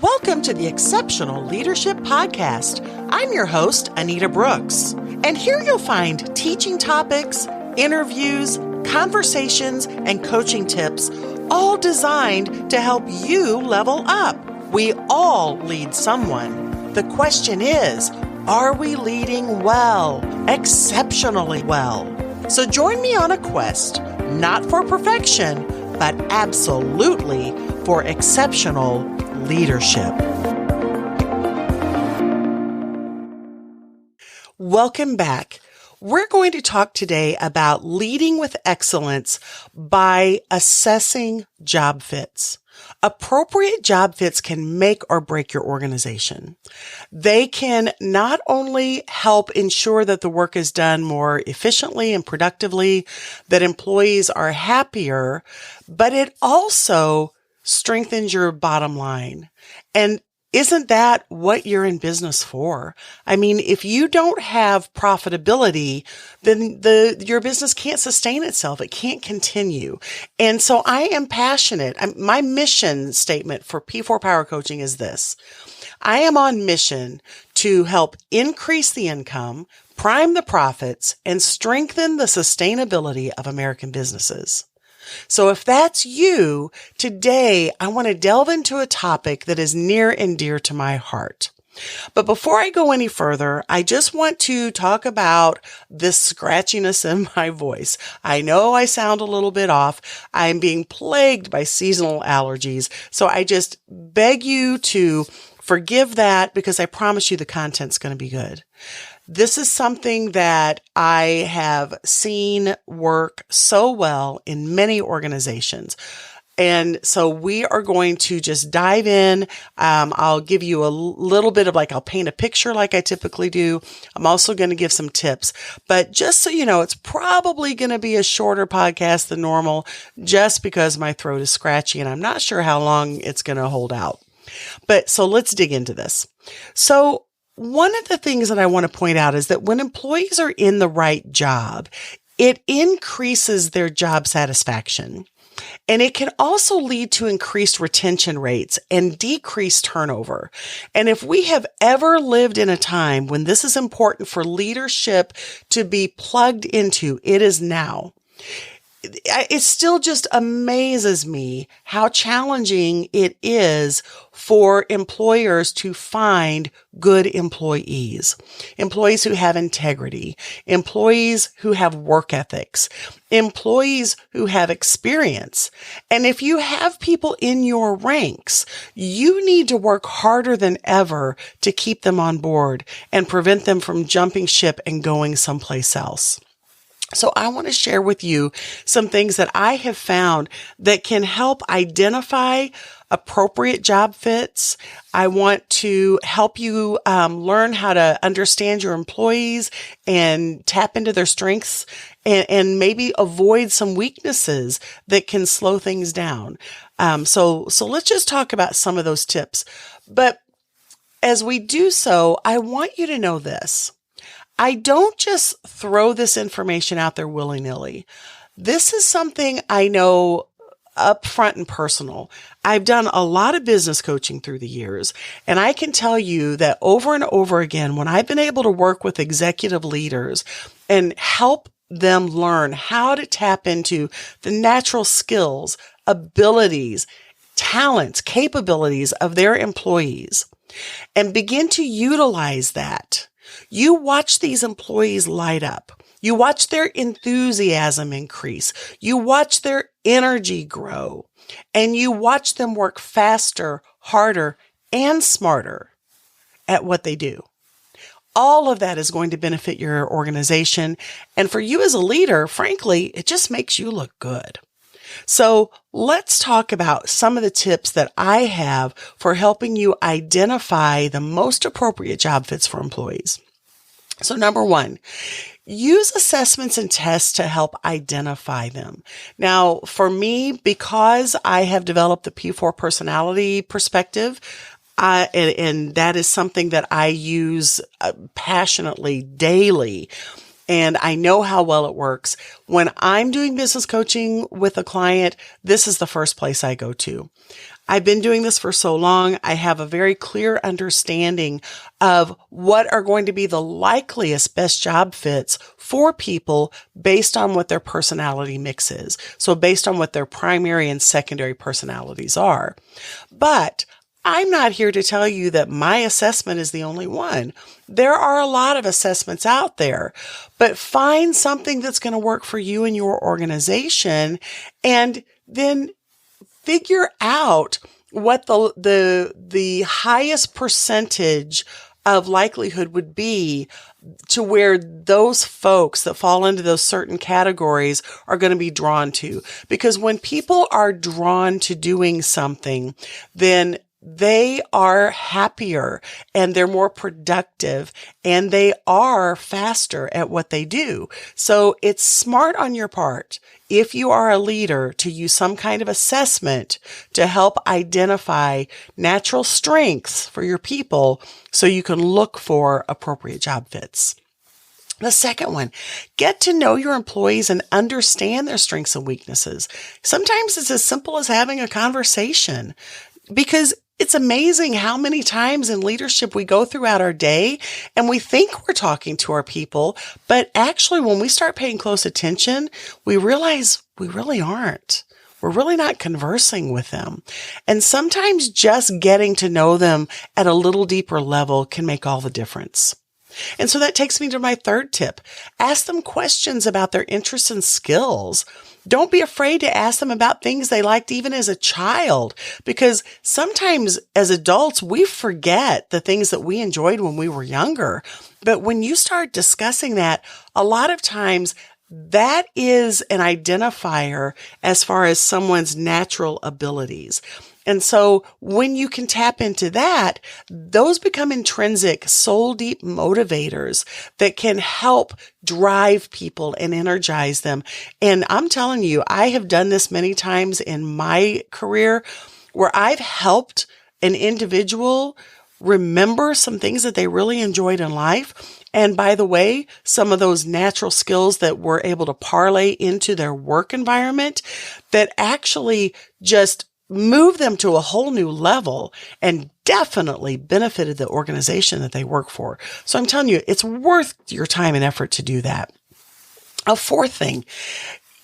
Welcome to the Exceptional Leadership Podcast. I'm your host, Anita Brooks, and here you'll find teaching topics, interviews, conversations, and coaching tips, all designed to help you level up. We all lead someone. The question is, are we leading well, exceptionally well? So join me on a quest, not for perfection, but absolutely for exceptional leadership. Welcome back. We're going to talk today about leading with excellence by assessing job fits. Appropriate job fits can make or break your organization. They can not only help ensure that the work is done more efficiently and productively, that employees are happier, but it also strengthens your bottom line. And isn't that what you're in business for? I mean, if you don't have profitability, then your business can't sustain itself. It can't continue. And so I am passionate. My mission statement for P4 Power Coaching is this. I am on mission to help increase the income, prime the profits, and strengthen the sustainability of American businesses. So if that's you, today I want to delve into a topic that is near and dear to my heart. But before I go any further, I just want to talk about this scratchiness in my voice. I know I sound a little bit off. I'm being plagued by seasonal allergies. So I just beg you to forgive that because I promise you the content's going to be good. This is something that I have seen work so well in many organizations. And so we are going to just dive in. I'll give you a little bit of I'll paint a picture like I typically do. I'm also going to give some tips, but just so you know, it's probably going to be a shorter podcast than normal just because my throat is scratchy and I'm not sure how long it's going to hold out. But so let's dig into this. So one of the things that I want to point out is that when employees are in the right job, it increases their job satisfaction. And it can also lead to increased retention rates and decreased turnover. And if we have ever lived in a time when this is important for leadership to be plugged into, it is now. It still just amazes me how challenging it is for employers to find good employees who have integrity, employees who have work ethics, employees who have experience. And if you have people in your ranks, you need to work harder than ever to keep them on board and prevent them from jumping ship and going someplace else. So I want to share with you some things that I have found that can help identify appropriate job fits. I want to help you learn how to understand your employees and tap into their strengths and maybe avoid some weaknesses that can slow things down. So let's just talk about some of those tips. But as we do so, I want you to know this. I don't just throw this information out there willy-nilly. This is something I know up front and personal. I've done a lot of business coaching through the years, and I can tell you that over and over again, when I've been able to work with executive leaders and help them learn how to tap into the natural skills, abilities, talents, capabilities of their employees and begin to utilize that, you watch these employees light up. You watch their enthusiasm increase. You watch their energy grow. And you watch them work faster, harder, and smarter at what they do. All of that is going to benefit your organization. And for you as a leader, frankly, it just makes you look good. So let's talk about some of the tips that I have for helping you identify the most appropriate job fits for employees. So number one, use assessments and tests to help identify them. Now, for me, because I have developed the P4 personality perspective, and that is something that I use passionately daily, and I know how well it works. When I'm doing business coaching with a client, this is the first place I go to. I've been doing this for so long. I have a very clear understanding of what are going to be the likeliest best job fits for people based on what their personality mix is. So based on what their primary and secondary personalities are. But I'm not here to tell you that my assessment is the only one. There are a lot of assessments out there, but find something that's going to work for you and your organization, and then figure out what the highest percentage of likelihood would be to where those folks that fall into those certain categories are going to be drawn to. Because when people are drawn to doing something, then they are happier and they're more productive and they are faster at what they do. So it's smart on your part, if you are a leader, to use some kind of assessment to help identify natural strengths for your people so you can look for appropriate job fits. The second one, get to know your employees and understand their strengths and weaknesses. Sometimes it's as simple as having a conversation, because it's amazing how many times in leadership we go throughout our day and we think we're talking to our people, but actually when we start paying close attention, we realize we really aren't. We're really not conversing with them. And sometimes just getting to know them at a little deeper level can make all the difference. And so that takes me to my third tip. Ask them questions about their interests and skills. Don't be afraid to ask them about things they liked even as a child, because sometimes as adults, we forget the things that we enjoyed when we were younger. But when you start discussing that, a lot of times that is an identifier as far as someone's natural abilities. And so when you can tap into that, those become intrinsic, soul deep motivators that can help drive people and energize them. And I'm telling you, I have done this many times in my career where I've helped an individual remember some things that they really enjoyed in life. And by the way, some of those natural skills that we're able to parlay into their work environment that actually just move them to a whole new level and definitely benefited the organization that they work for. So I'm telling you, it's worth your time and effort to do that. A fourth thing,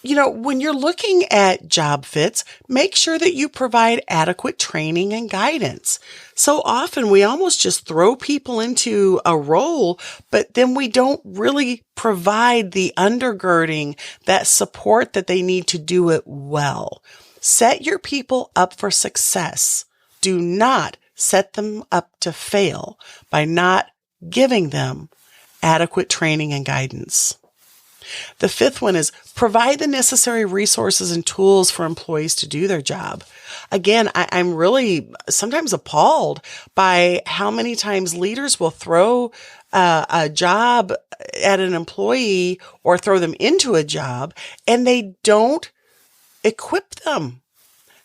when you're looking at job fits, make sure that you provide adequate training and guidance. So often we almost just throw people into a role, but then we don't really provide the undergirding, that support that they need to do it well. Set your people up for success. Do not set them up to fail by not giving them adequate training and guidance. The fifth one is provide the necessary resources and tools for employees to do their job. Again, I'm really sometimes appalled by how many times leaders will throw a job at an employee or throw them into a job and they don't equip them.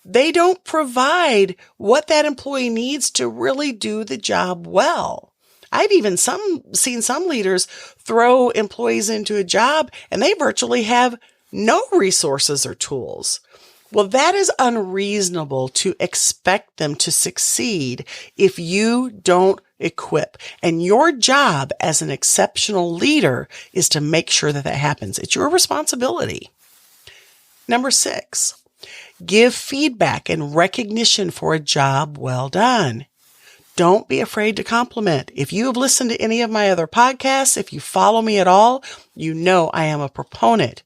They don't provide what that employee needs to really do the job well. I've even seen some leaders throw employees into a job and they virtually have no resources or tools. Well, that is unreasonable to expect them to succeed if you don't equip. And your job as an exceptional leader is to make sure that that happens. It's your responsibility. Number 6, give feedback and recognition for a job well done. Don't be afraid to compliment. If you have listened to any of my other podcasts, if you follow me at all, you know I am a proponent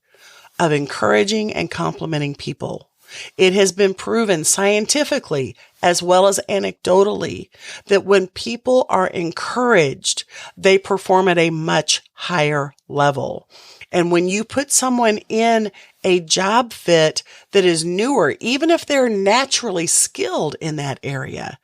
of encouraging and complimenting people. It has been proven scientifically as well as anecdotally that when people are encouraged, they perform at a much higher level. And when you put someone in a job fit that is newer, even if they're naturally skilled in that area,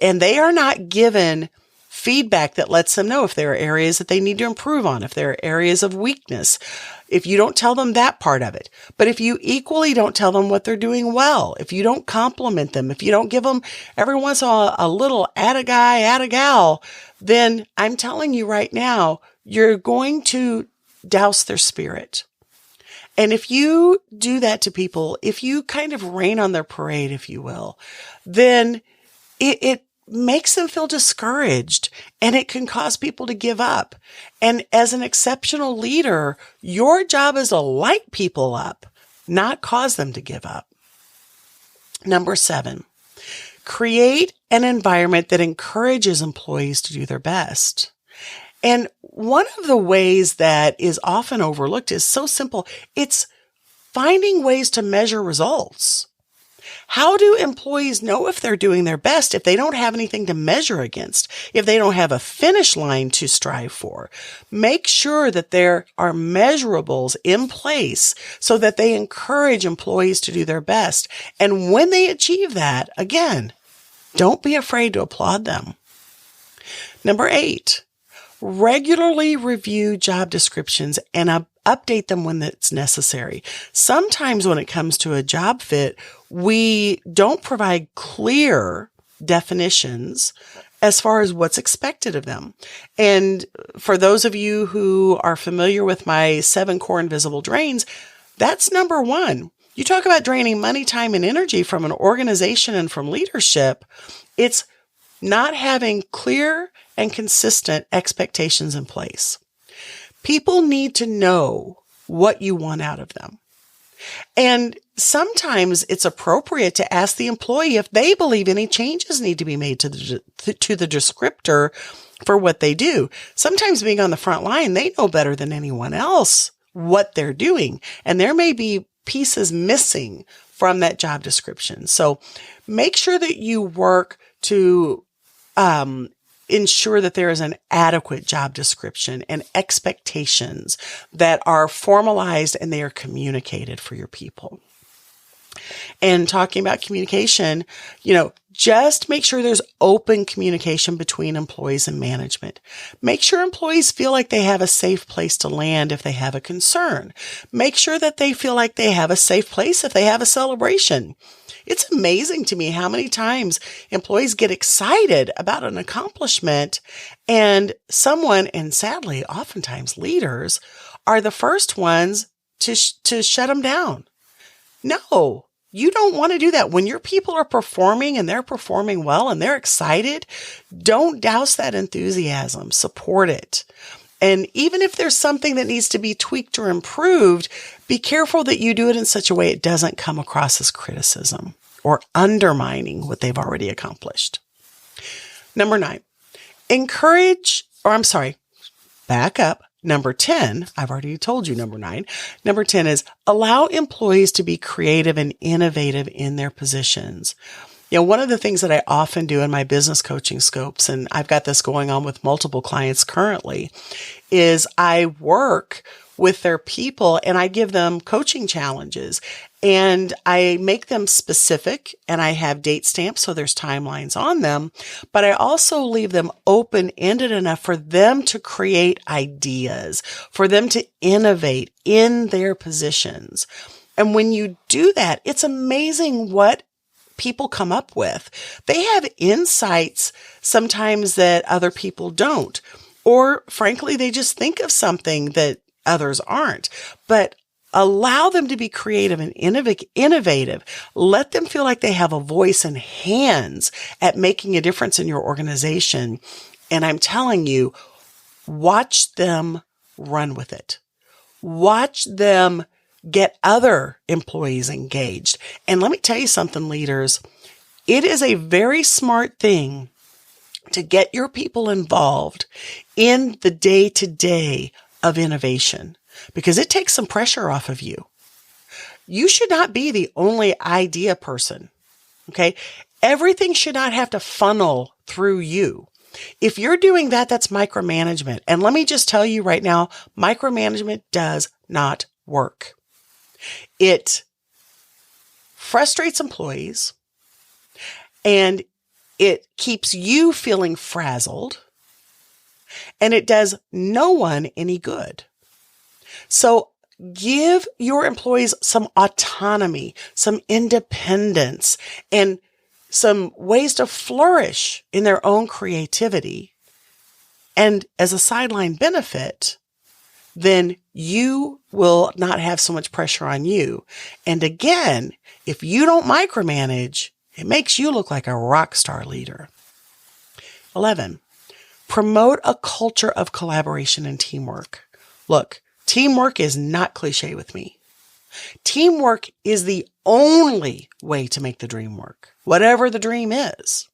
and they are not given feedback that lets them know if there are areas that they need to improve on, if there are areas of weakness, if you don't tell them that part of it, but if you equally don't tell them what they're doing well, if you don't compliment them, if you don't give them every once in a while a little atta guy, atta gal, then I'm telling you right now, you're going to douse their spirit. And if you do that to people, if you kind of rain on their parade, if you will, then it makes them feel discouraged, and it can cause people to give up. And as an exceptional leader, your job is to light people up, not cause them to give up. Number 7, create an environment that encourages employees to do their best. And one of the ways that is often overlooked is so simple. It's finding ways to measure results. How do employees know if they're doing their best if they don't have anything to measure against, if they don't have a finish line to strive for? Make sure that there are measurables in place so that they encourage employees to do their best. And when they achieve that, again, don't be afraid to applaud them. Number 8, regularly review job descriptions and update them when it's necessary. Sometimes when it comes to a job fit, we don't provide clear definitions as far as what's expected of them. And for those of you who are familiar with my 7 core invisible drains, that's number 1. You talk about draining money, time, and energy from an organization and from leadership. It's not having clear and consistent expectations in place. People need to know what you want out of them. And sometimes it's appropriate to ask the employee if they believe any changes need to be made to the descriptor for what they do. Sometimes being on the front line, they know better than anyone else what they're doing. And there may be pieces missing from that job description. So make sure that you work to ensure that there is an adequate job description and expectations that are formalized and they are communicated for your people. And talking about communication, just make sure there's open communication between employees and management. Make sure employees feel like they have a safe place to land if they have a concern. Make sure that they feel like they have a safe place if they have a celebration. It's amazing to me how many times employees get excited about an accomplishment and someone, and sadly, oftentimes leaders, are the first ones to shut them down. No, you don't want to do that. When your people are performing and they're performing well and they're excited, don't douse that enthusiasm. Support it. And even if there's something that needs to be tweaked or improved, be careful that you do it in such a way it doesn't come across as criticism or undermining what they've already accomplished. Number 9, back up. Number 10, I've already told you number 9. Number 10 is allow employees to be creative and innovative in their positions. One of the things that I often do in my business coaching scopes, and I've got this going on with multiple clients currently, is I work with their people and I give them coaching challenges and I make them specific and I have date stamps so there's timelines on them, but I also leave them open-ended enough for them to create ideas, for them to innovate in their positions. And when you do that, it's amazing what people come up with. They have insights sometimes that other people don't, or frankly, they just think of something that others aren't, but allow them to be creative and innovative. Let them feel like they have a voice and hands at making a difference in your organization. And I'm telling you, watch them run with it. Watch them get other employees engaged. And let me tell you something, leaders, it is a very smart thing to get your people involved in the day-to-day of innovation, because it takes some pressure off of you. You should not be the only idea person. Okay. Everything should not have to funnel through you. If you're doing that, that's micromanagement. And let me just tell you right now, micromanagement does not work. It frustrates employees and it keeps you feeling frazzled. And it does no one any good. So give your employees some autonomy, some independence, and some ways to flourish in their own creativity. And as a sideline benefit, then you will not have so much pressure on you. And again, if you don't micromanage, it makes you look like a rock star leader. 11, promote a culture of collaboration and teamwork. Look, teamwork is not cliche with me. Teamwork is the only way to make the dream work, whatever the dream is.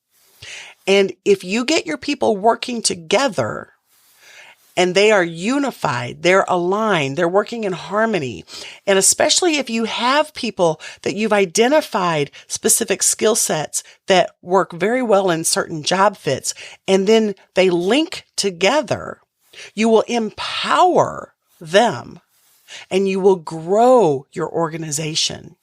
And if you get your people working together and they are unified, they're aligned, they're working in harmony, and especially if you have people that you've identified specific skill sets that work very well in certain job fits, and then they link together, you will empower them and you will grow your organization.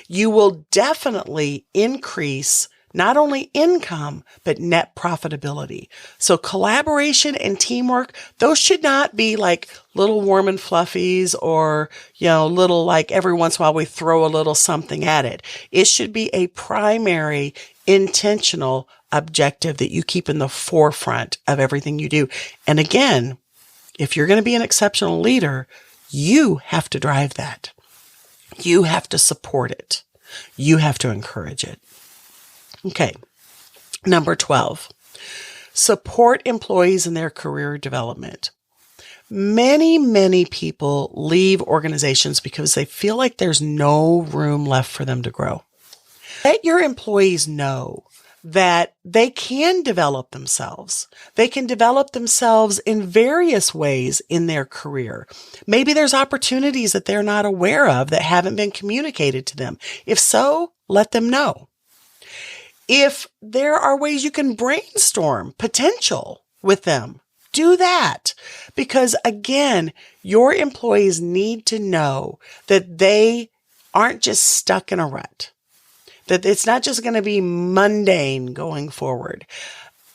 You will definitely increase not only income, but net profitability. So collaboration and teamwork, those should not be like little warm and fluffies or, little like every once in a while we throw a little something at it. It should be a primary intentional objective that you keep in the forefront of everything you do. And again, if you're going to be an exceptional leader, you have to drive that. You have to support it. You have to encourage it. Okay. Number 12, support employees in their career development. Many people leave organizations because they feel like there's no room left for them to grow. Let your employees know that they can develop themselves. They can develop themselves in various ways in their career. Maybe there's opportunities that they're not aware of that haven't been communicated to them. If so, let them know. If there are ways you can brainstorm potential with them, do that. Because again, your employees need to know that they aren't just stuck in a rut, that it's not just going to be mundane going forward.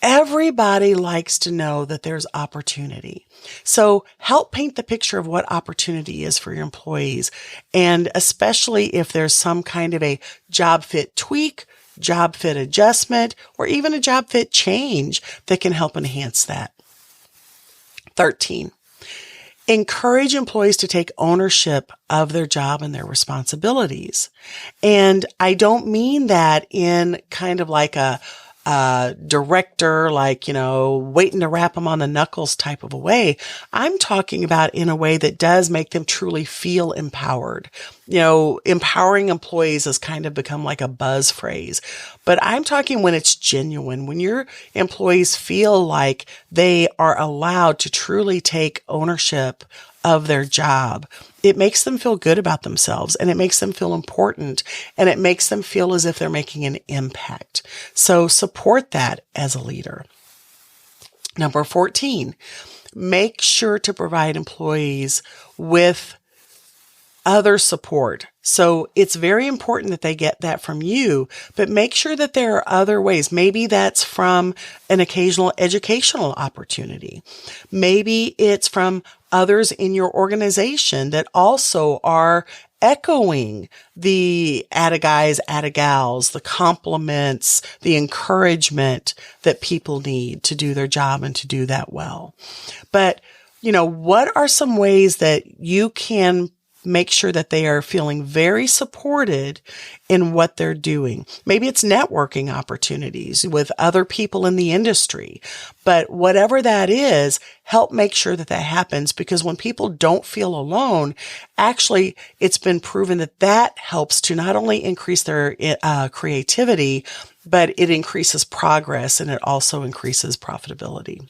Everybody likes to know that there's opportunity. So help paint the picture of what opportunity is for your employees. And especially if there's some kind of a job fit tweak, job fit adjustment, or even a job fit change that can help enhance that. 13, encourage employees to take ownership of their job and their responsibilities. And I don't mean that in kind of like a director, waiting to rap them on the knuckles type of a way. I'm talking about in a way that does make them truly feel empowered. Empowering employees has kind of become like a buzz phrase, but I'm talking when it's genuine, when your employees feel like they are allowed to truly take ownership of their job. It makes them feel good about themselves, and it makes them feel important, and it makes them feel as if they're making an impact. So support that as a leader. Number 14, make sure to provide employees with other support. So it's very important that they get that from you, but make sure that there are other ways. Maybe that's from an occasional educational opportunity. Maybe it's from others in your organization that also are echoing the atta guys, atta gals, the compliments, the encouragement that people need to do their job and to do that well. But, what are some ways that you can make sure that they are feeling very supported in what they're doing? Maybe it's networking opportunities with other people in the industry, but whatever that is, help make sure that that happens, because when people don't feel alone, actually, it's been proven that that helps to not only increase their creativity, but it increases progress and it also increases profitability.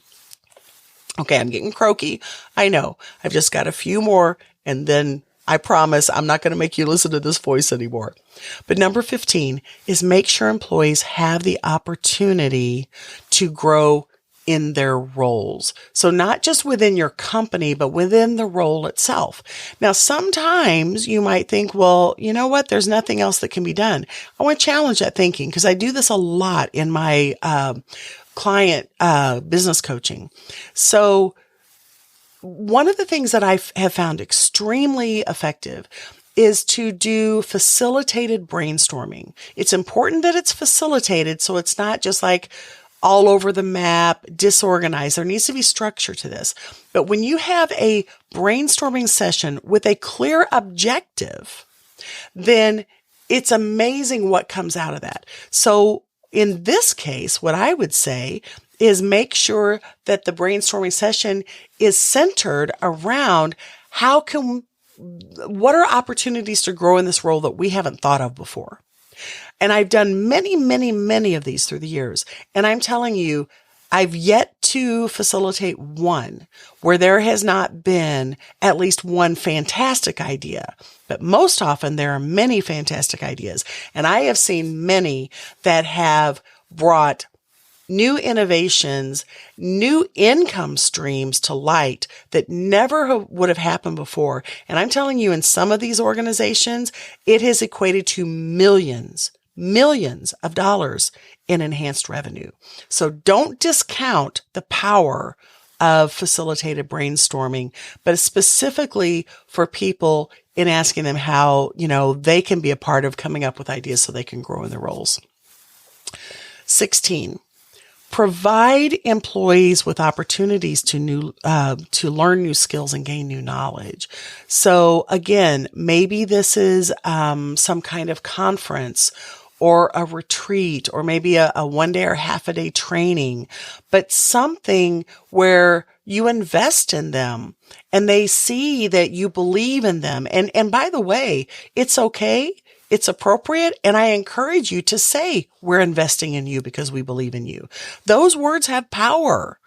Okay, I'm getting croaky. I know. I've just got a few more, and then I promise I'm not going to make you listen to this voice anymore. But number 15 is make sure employees have the opportunity to grow in their roles. So not just within your company, but within the role itself. Now, sometimes you might think, well, you know what? There's nothing else that can be done. I want to challenge that thinking, because I do this a lot in my client business coaching. So one of the things that I have found extremely effective is to do facilitated brainstorming. It's important that it's facilitated, so it's not just like all over the map, disorganized. There needs to be structure to this. But when you have a brainstorming session with a clear objective, then it's amazing what comes out of that. So in this case, what I would say is make sure that the brainstorming session is centered around what are opportunities to grow in this role that we haven't thought of before? And I've done many, many, many of these through the years. And I'm telling you, I've yet to facilitate one where there has not been at least one fantastic idea. But most often there are many fantastic ideas. And I have seen many that have brought new innovations, new income streams to light that never would have happened before. And I'm telling you, in some of these organizations, it has equated to millions of dollars in enhanced revenue. So don't discount the power of facilitated brainstorming, but specifically for people in asking them how, they can be a part of coming up with ideas so they can grow in their roles. 16. Provide employees with opportunities to learn new skills and gain new knowledge. So again, maybe this is some kind of conference or a retreat, or maybe a 1 day or half a day training, but something where you invest in them and they see that you believe in them. And by the way, it's okay. It's appropriate. And I encourage you to say, we're investing in you because we believe in you. Those words have power.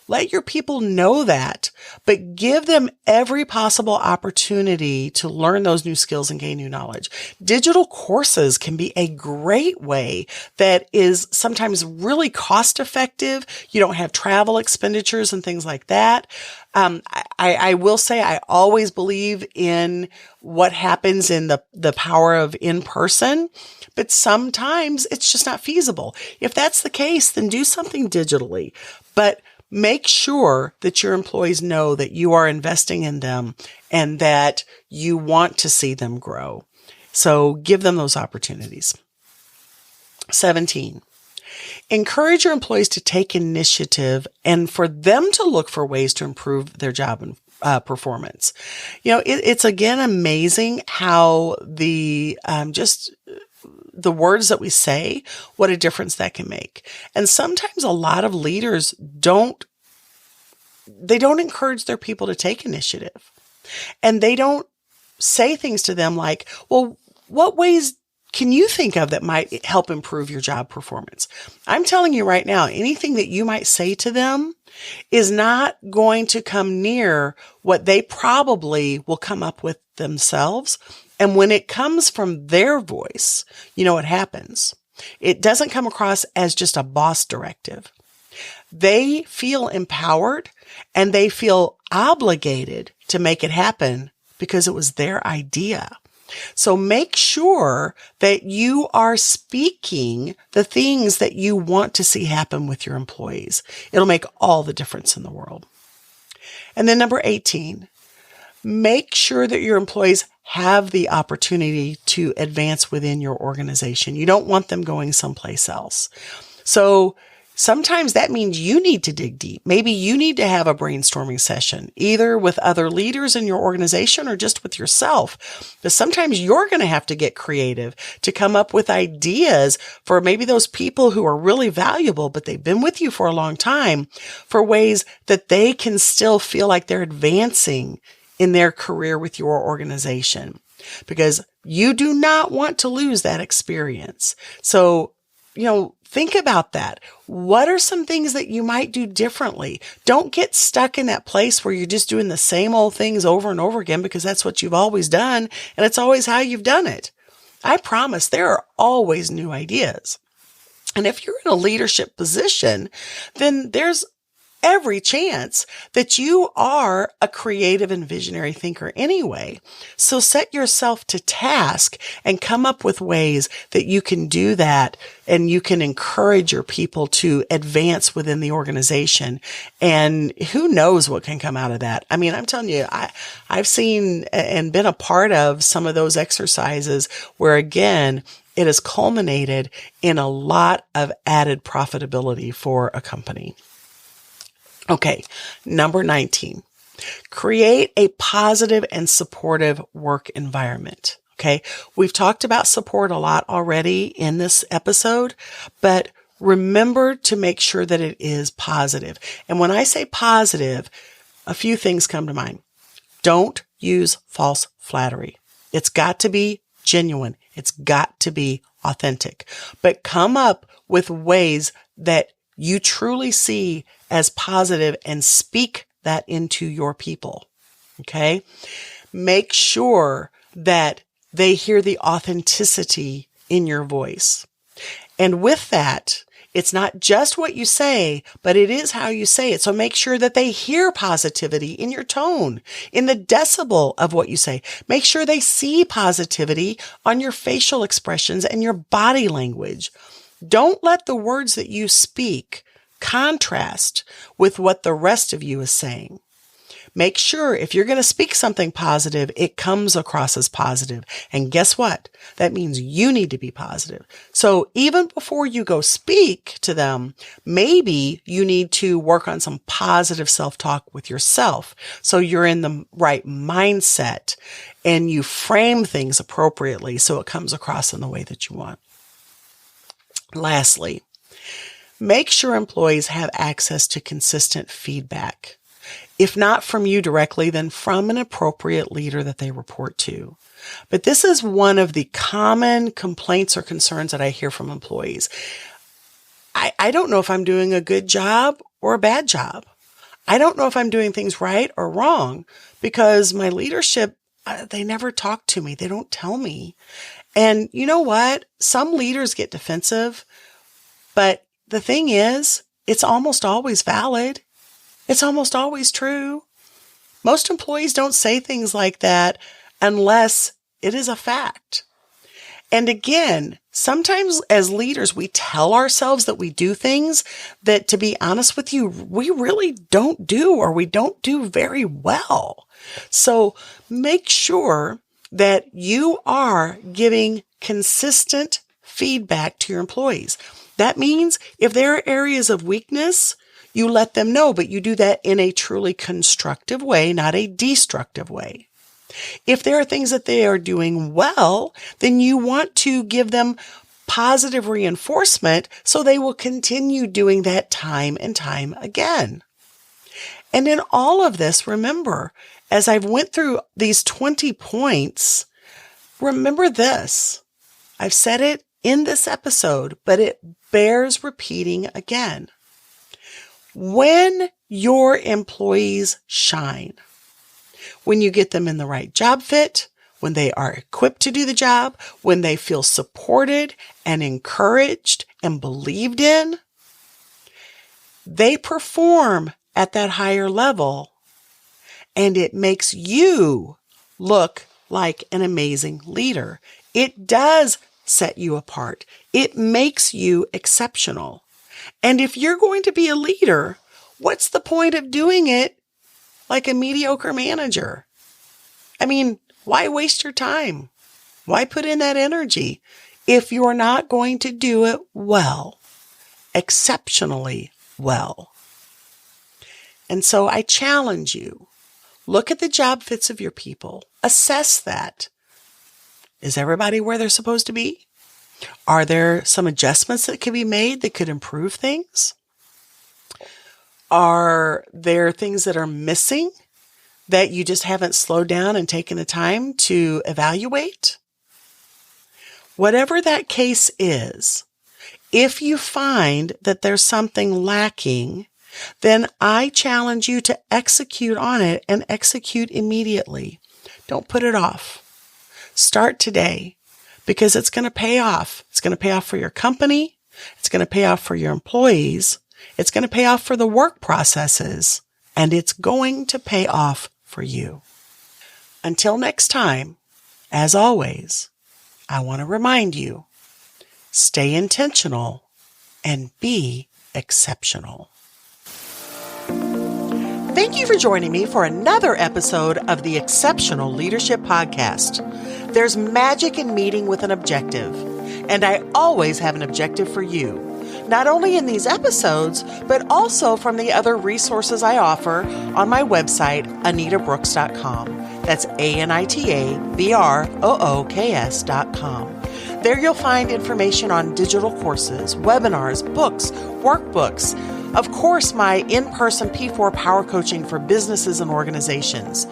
Let your people know that, but give them every possible opportunity to learn those new skills and gain new knowledge. Digital courses can be a great way that is sometimes really cost effective. You don't have travel expenditures and things like that. I will say I always believe in what happens in the power of in person, but sometimes it's just not feasible. If that's the case, then do something digitally, but make sure that your employees know that you are investing in them and that you want to see them grow. So give them those opportunities. 17. Encourage your employees to take initiative and for them to look for ways to improve their job and performance. It's again amazing how the words that we say, what a difference that can make. And sometimes a lot of leaders don't encourage their people to take initiative. And they don't say things to them like, well, what ways can you think of that might help improve your job performance? I'm telling you right now, anything that you might say to them is not going to come near what they probably will come up with themselves. And when it comes from their voice, you know what happens? It doesn't come across as just a boss directive. They feel empowered and they feel obligated to make it happen because it was their idea. So make sure that you are speaking the things that you want to see happen with your employees. It'll make all the difference in the world. And then number 18, make sure that your employees have the opportunity to advance within your organization. You don't want them going someplace else. So sometimes that means you need to dig deep. Maybe you need to have a brainstorming session, either with other leaders in your organization or just with yourself. But sometimes you're going to have to get creative to come up with ideas for maybe those people who are really valuable, but they've been with you for a long time, for ways that they can still feel like they're advancing in their career with your organization, because you do not want to lose that experience. So, think about that. What are some things that you might do differently? Don't get stuck in that place where you're just doing the same old things over and over again because that's what you've always done and it's always how you've done it. I promise there are always new ideas. And if you're in a leadership position, then there's every chance that you are a creative and visionary thinker anyway. So set yourself to task and come up with ways that you can do that, and you can encourage your people to advance within the organization. And who knows what can come out of that? I mean, I'm telling you, I've seen and been a part of some of those exercises where, again, it has culminated in a lot of added profitability for a company. Okay, number 19, create a positive and supportive work environment. Okay, we've talked about support a lot already in this episode, but remember to make sure that it is positive. And when I say positive, a few things come to mind. Don't use false flattery. It's got to be genuine. It's got to be authentic, but come up with ways that you truly see as positive and speak that into your people. Okay. Make sure that they hear the authenticity in your voice. And with that, it's not just what you say, but it is how you say it. So make sure that they hear positivity in your tone, in the decibel of what you say. Make sure they see positivity on your facial expressions and your body language. Don't let the words that you speak contrast with what the rest of you is saying. Make sure if you're going to speak something positive, it comes across as positive. And guess what? That means you need to be positive. So even before you go speak to them, maybe you need to work on some positive self-talk with yourself. So you're in the right mindset and you frame things appropriately so it comes across in the way that you want. Lastly, make sure employees have access to consistent feedback. If not from you directly, then from an appropriate leader that they report to. But this is one of the common complaints or concerns that I hear from employees. I don't know if I'm doing a good job or a bad job. I don't know if I'm doing things right or wrong because my leadership, they never talk to me. They don't tell me. And you know what? Some leaders get defensive, but the thing is, it's almost always valid. It's almost always true. Most employees don't say things like that unless it is a fact. And again, sometimes as leaders, we tell ourselves that we do things that, to be honest with you, we really don't do, or we don't do very well. So make sure that you are giving consistent feedback to your employees. That means if there are areas of weakness, you let them know, but you do that in a truly constructive way, not a destructive way. If there are things that they are doing well, then you want to give them positive reinforcement so they will continue doing that time and time again. And in all of this, remember, as I've went through these 20 points, remember this. I've said it in this episode, but it bears repeating again. When your employees shine, when you get them in the right job fit, when they are equipped to do the job, when they feel supported and encouraged and believed in, they perform at that higher level, and it makes you look like an amazing leader. It does set you apart. It makes you exceptional. And if you're going to be a leader, what's the point of doing it like a mediocre manager? I mean, why waste your time? Why put in that energy if you're not going to do it well, exceptionally well? And so I challenge you, look at the job fits of your people, assess that. Is everybody where they're supposed to be? Are there some adjustments that could be made that could improve things? Are there things that are missing that you just haven't slowed down and taken the time to evaluate? Whatever that case is, if you find that there's something lacking, then I challenge you to execute on it and execute immediately. Don't put it off. Start today because it's going to pay off. It's going to pay off for your company. It's going to pay off for your employees. It's going to pay off for the work processes, and it's going to pay off for you. Until next time, as always, I want to remind you, stay intentional and be exceptional. Thank you for joining me for another episode of the Exceptional Leadership Podcast. There's magic in meeting with an objective, and I always have an objective for you, not only in these episodes, but also from the other resources I offer on my website, anitabrooks.com. That's ANITABROOKS.com. There you'll find information on digital courses, webinars, books, workbooks, of course, my in-person P4 power coaching for businesses and organizations.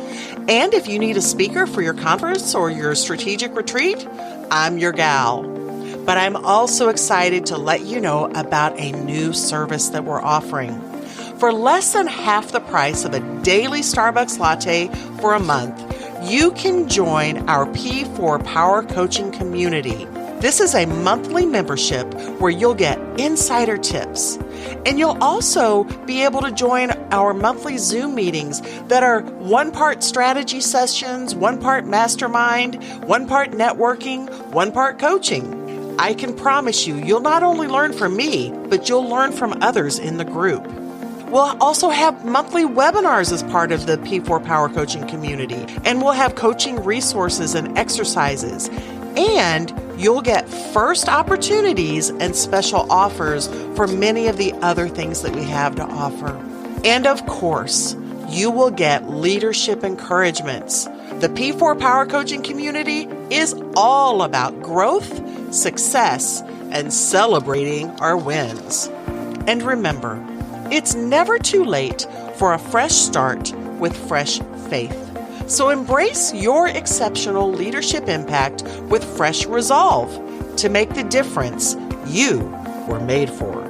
And if you need a speaker for your conference or your strategic retreat, I'm your gal. But I'm also excited to let you know about a new service that we're offering. For less than half the price of a daily Starbucks latte for a month, you can join our P4 Power Coaching community. This is a monthly membership where you'll get insider tips, and you'll also be able to join our monthly Zoom meetings that are one part strategy sessions, one part mastermind, one part networking, one part coaching. I can promise you, you'll not only learn from me, but you'll learn from others in the group. We'll also have monthly webinars as part of the P4 Power Coaching community, and we'll have coaching resources and exercises. And you'll get first opportunities and special offers for many of the other things that we have to offer. And of course, you will get leadership encouragements. The P4 Power Coaching community is all about growth, success, and celebrating our wins. And remember, it's never too late for a fresh start with fresh faith. So embrace your exceptional leadership impact with fresh resolve to make the difference you were made for.